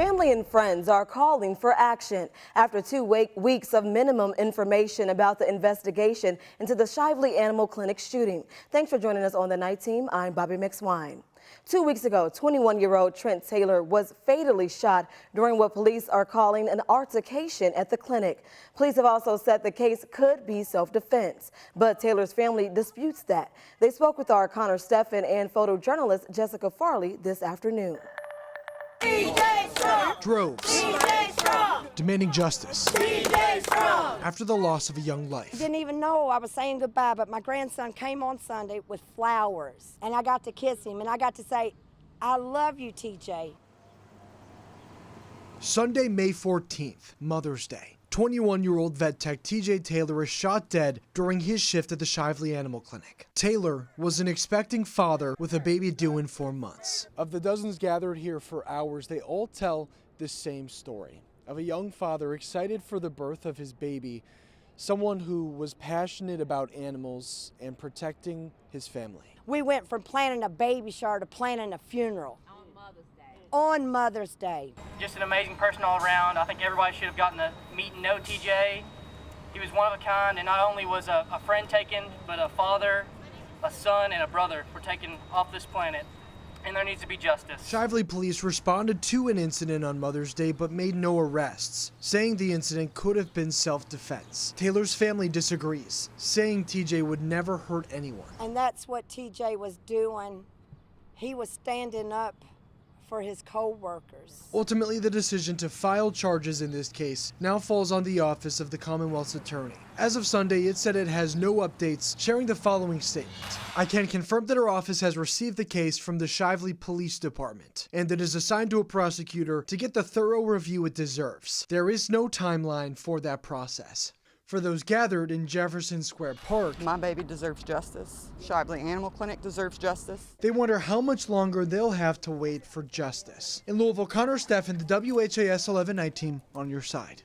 Family and friends are calling for action after 2 weeks of minimum information about the investigation into the Shively Animal Clinic shooting. Thanks for joining us on the Night Team. I'm Bobby McSwine. 2 weeks ago, 21-year-old Trent Taylor was fatally shot during what police are calling an altercation at the clinic. Police have also said the case could be self-defense, but Taylor's family disputes that. They spoke with our Connor Steffen and photojournalist Jessica Farley this afternoon. Droves demanding justice after the loss of a young life. Didn't even know I was saying goodbye, but my grandson came on Sunday with flowers, and I got to kiss him, and I got to say, I love you, TJ. Sunday, May 14th, Mother's Day. 21-year-old vet tech TJ Taylor is shot dead during his shift at the Shively Animal Clinic. Taylor was an expecting father with a baby due in 4 months. Of the dozens gathered here for hours, they all tell the same story of a young father excited for the birth of his baby, someone who was passionate about animals and protecting his family. We went from planning a baby shower to planning a funeral. On Mother's Day. Just an amazing person all around. I think everybody should have gotten to meet and know TJ. He was one of a kind, and not only was a friend taken, but a father, a son, and a brother were taken off this planet, and there needs to be justice. Shively police responded to an incident on Mother's Day but made no arrests, saying the incident could have been self-defense. Taylor's family disagrees, saying TJ would never hurt anyone. And that's what TJ was doing. He was standing up for his co-workers. Ultimately, the decision to file charges in this case now falls on the office of the Commonwealth's attorney. As of Sunday, it said it has no updates, sharing the following statement. I can confirm that our office has received the case from the Shively Police Department, and it is assigned to a prosecutor to get the thorough review it deserves. There is no timeline for that process. For those gathered in Jefferson Square Park, my baby deserves justice. Shively Animal Clinic deserves justice. They wonder how much longer they'll have to wait for justice. In Louisville, Connor Steffen, the WHAS11 Night Team, on your side.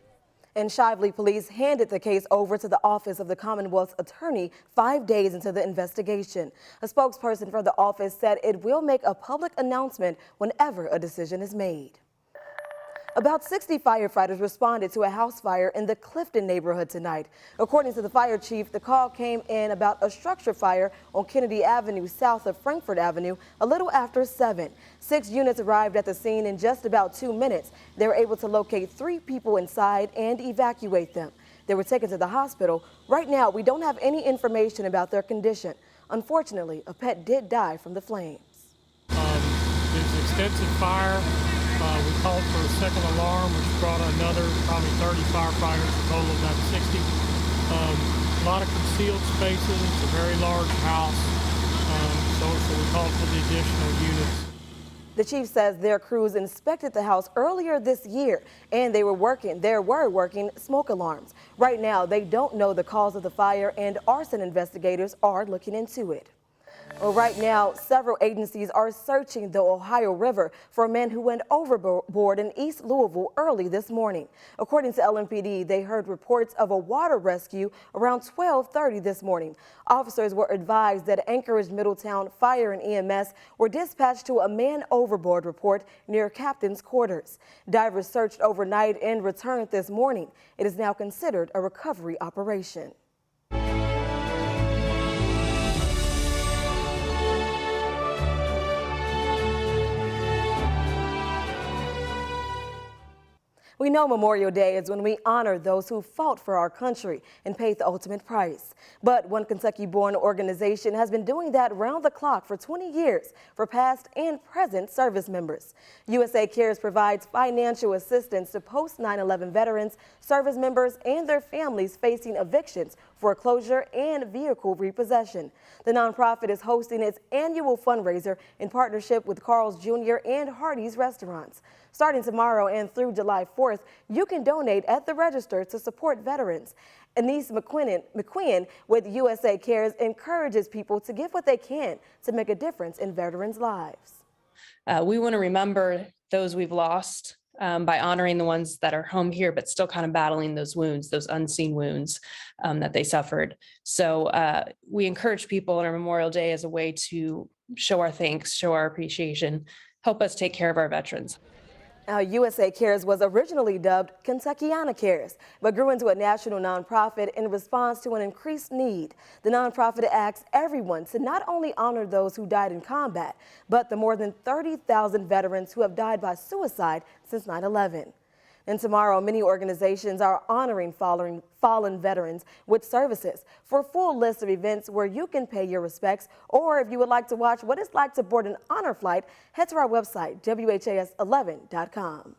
And Shively police handed the case over to the office of the Commonwealth's attorney 5 days into the investigation. A spokesperson for the office said it will make a public announcement whenever a decision is made. About 60 firefighters responded to a house fire in the Clifton neighborhood tonight. According to the fire chief, the call came in about a structure fire on Kennedy Avenue south of Frankfort Avenue a little after 7. 6 units arrived at the scene in just about 2 minutes. They were able to locate 3 people inside and evacuate them. They were taken to the hospital. Right now, we don't have any information about their condition. Unfortunately, a pet did die from the flames. There's extensive fire. We called for a second alarm, which brought another probably 30 firefighters, a total of about 60. A lot of concealed spaces. It's a very large house, so we called for the additional units. The chief says their crews inspected the house earlier this year, and there were working smoke alarms. Right now, they don't know the cause of the fire, and arson investigators are looking into it. Well, right now, several agencies are searching the Ohio River for a man who went overboard in East Louisville early this morning. According to LMPD, they heard reports of a water rescue around 12:30 this morning. Officers were advised that Anchorage Middletown Fire and EMS were dispatched to a man overboard report near Captain's Quarters. Divers searched overnight and returned this morning. It is now considered a recovery operation. We know Memorial Day is when we honor those who fought for our country and paid the ultimate price. But one Kentucky-born organization has been doing that round the clock for 20 years for past and present service members. USA Cares provides financial assistance to post-9/11 veterans, service members, and their families facing evictions, foreclosure, and vehicle repossession. The nonprofit is hosting its annual fundraiser in partnership with Carl's Jr. and Hardee's restaurants. Starting tomorrow and through July 4th, you can donate at the register to support veterans. Anise McQueen with USA Cares encourages people to give what they can to make a difference in veterans' lives. We want to remember those we've lost by honoring the ones that are home here, but still kind of battling those wounds, those unseen wounds that they suffered. So we encourage people on our Memorial Day as a way to show our thanks, show our appreciation, help us take care of our veterans. USA Cares was originally dubbed Kentuckiana Cares, but grew into a national nonprofit in response to an increased need. The nonprofit asks everyone to not only honor those who died in combat, but the more than 30,000 veterans who have died by suicide since 9/11. And tomorrow, many organizations are honoring fallen veterans with services. For a full list of events where you can pay your respects, or if you would like to watch what it's like to board an honor flight, head to our website, WHAS11.com.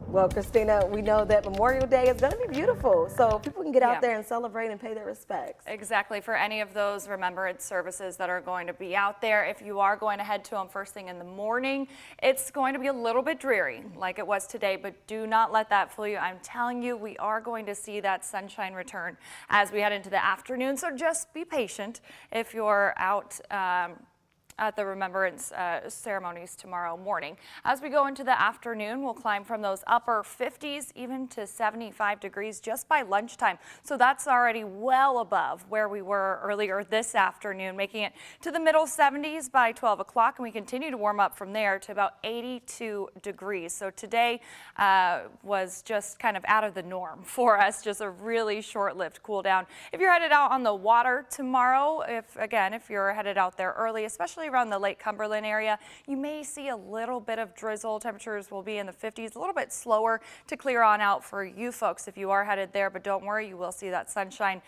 Well, Christina, we know that Memorial Day is going to be beautiful, so people can get out there and celebrate and pay their respects. Exactly. For any of those remembrance services that are going to be out there, if you are going to head to them first thing in the morning, it's going to be a little bit dreary like it was today, but do not let that fool you. I'm telling you, we are going to see that sunshine return as we head into the afternoon, so just be patient if you're out at the remembrance ceremonies tomorrow morning. As we go into the afternoon, we'll climb from those upper 50s even to 75 degrees just by lunchtime. So that's already well above where we were earlier this afternoon, making it to the middle 70s by 12 o'clock. And we continue to warm up from there to about 82 degrees. So today was just kind of out of the norm for us, just a really short-lived cool down. If you're headed out on the water tomorrow, if you're headed out there early, especially around the Lake Cumberland area, you may see a little bit of drizzle. Temperatures will be in the 50s, a little bit slower to clear on out for you folks if you are headed there, but don't worry, you will see that sunshine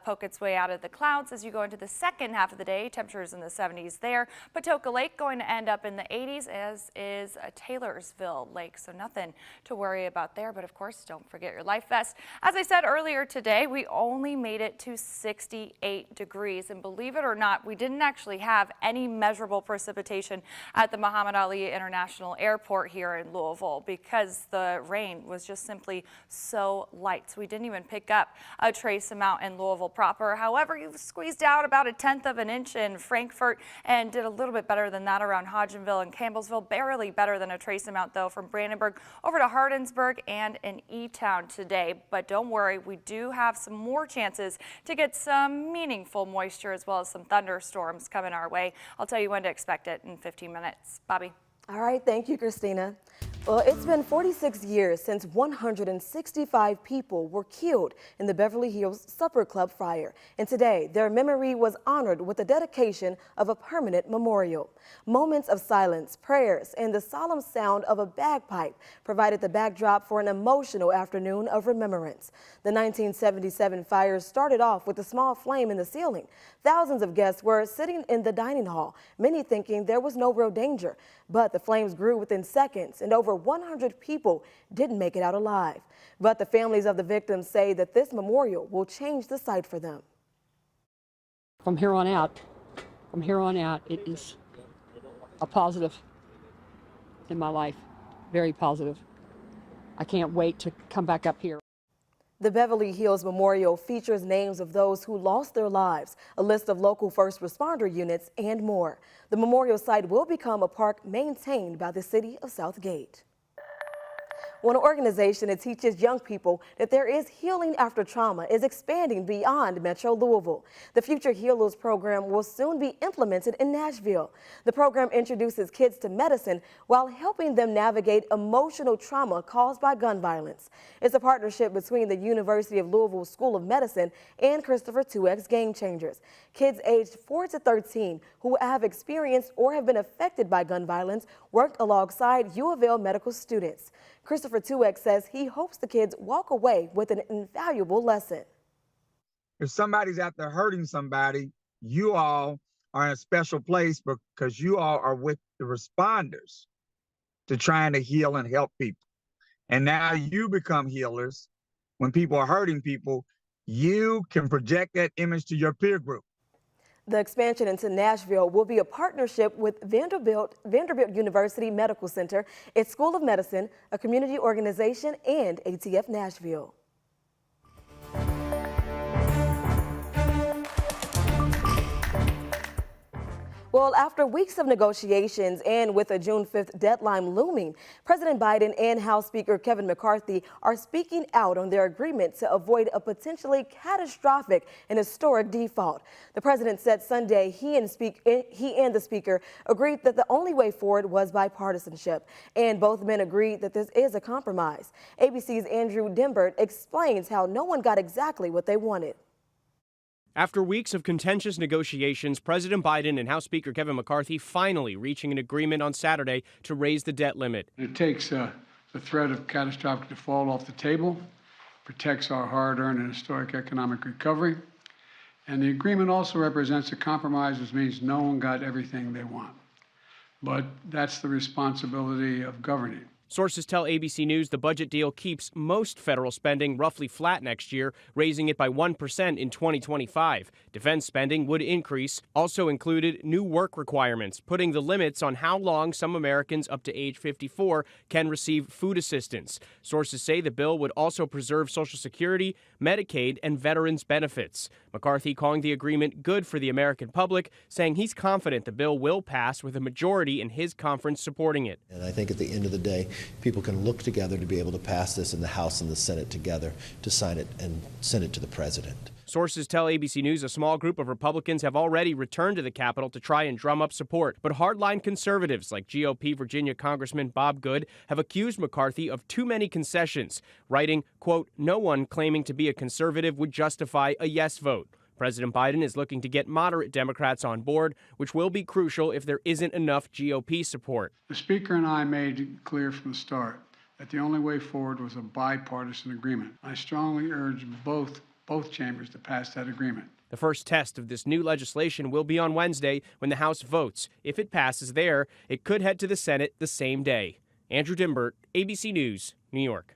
poke its way out of the clouds as you go into the second half of the day. Temperatures in the 70s there. Patoka Lake going to end up in the 80s, as is Taylorsville Lake, so nothing to worry about there, but of course, don't forget your life vest. As I said earlier today, we only made it to 68 degrees, and believe it or not, we didn't actually have any measurable precipitation at the Muhammad Ali International Airport here in Louisville because the rain was just simply so light. So we didn't even pick up a trace amount in Louisville proper. However, you've squeezed out about 1/10 of an inch in Frankfort and did a little bit better than that around Hodgenville and Campbellsville. Barely better than a trace amount though from Brandenburg over to Hardinsburg and in E-Town today. But don't worry, we do have some more chances to get some meaningful moisture as well as some thunderstorms coming our way. I'll tell you when to expect it in 15 minutes. Bobby. All right, thank you, Christina. Well, it's been 46 years since 165 people were killed in the Beverly Hills Supper Club fire, and today their memory was honored with the dedication of a permanent memorial. Moments of silence, prayers, and the solemn sound of a bagpipe provided the backdrop for an emotional afternoon of remembrance. The 1977 fire started off with a small flame in the ceiling. Thousands of guests were sitting in the dining hall, many thinking there was no real danger, but the flames grew within seconds, and over 100 people didn't make it out alive. But the families of the victims say that this memorial will change the site for them. From here on out, it is a positive in my life, very positive. I can't wait to come back up here. The Beverly Hills Memorial features names of those who lost their lives, a list of local first responder units, and more. The memorial site will become a park maintained by the city of Southgate. One organization that teaches young people that there is healing after trauma is expanding beyond Metro Louisville. The Future Healers program will soon be implemented in Nashville. The program introduces kids to medicine while helping them navigate emotional trauma caused by gun violence. It's a partnership between the University of Louisville School of Medicine and Christopher 2X Game Changers. Kids aged 4 to 13 who have experienced or have been affected by gun violence worked alongside U of L medical students. Christopher 2X says he hopes the kids walk away with an invaluable lesson. If somebody's out there hurting somebody, you all are in a special place because you all are with the responders to trying to heal and help people. And now you become healers. When people are hurting people, you can project that image to your peer group. The expansion into Nashville will be a partnership with Vanderbilt University Medical Center, its School of Medicine, a community organization, and ATF Nashville. Well, after weeks of negotiations and with a June 5th deadline looming, President Biden and House Speaker Kevin McCarthy are speaking out on their agreement to avoid a potentially catastrophic and historic default. The president said Sunday he and the speaker agreed that the only way forward was bipartisanship, and both men agreed that this is a compromise. ABC's Andrew Dimbert explains how no one got exactly what they wanted. After weeks of contentious negotiations, President Biden and House Speaker Kevin McCarthy finally reaching an agreement on Saturday to raise the debt limit. It takes the threat of catastrophic default off the table, protects our hard-earned and historic economic recovery, and the agreement also represents a compromise, which means no one got everything they want. But that's the responsibility of governing. Sources tell ABC News the budget deal keeps most federal spending roughly flat next year, raising it by 1% in 2025. Defense spending would increase, also included new work requirements, putting the limits on how long some Americans up to age 54 can receive food assistance. Sources say the bill would also preserve Social Security, Medicaid, and veterans benefits. McCarthy calling the agreement good for the American public, saying he's confident the bill will pass with a majority in his conference supporting it. And I think at the end of the day, people can look together to be able to pass this in the House and the Senate together to sign it and send it to the president. Sources tell ABC News a small group of Republicans have already returned to the Capitol to try and drum up support. But hardline conservatives like GOP Virginia Congressman Bob Good have accused McCarthy of too many concessions, writing, quote, "No one claiming to be a conservative would justify a yes vote." President Biden is looking to get moderate Democrats on board, which will be crucial if there isn't enough GOP support. The Speaker and I made it clear from the start that the only way forward was a bipartisan agreement. I strongly urge both chambers to pass that agreement. The first test of this new legislation will be on Wednesday when the House votes. If it passes there, it could head to the Senate the same day. Andrew Dimbert, ABC News, New York.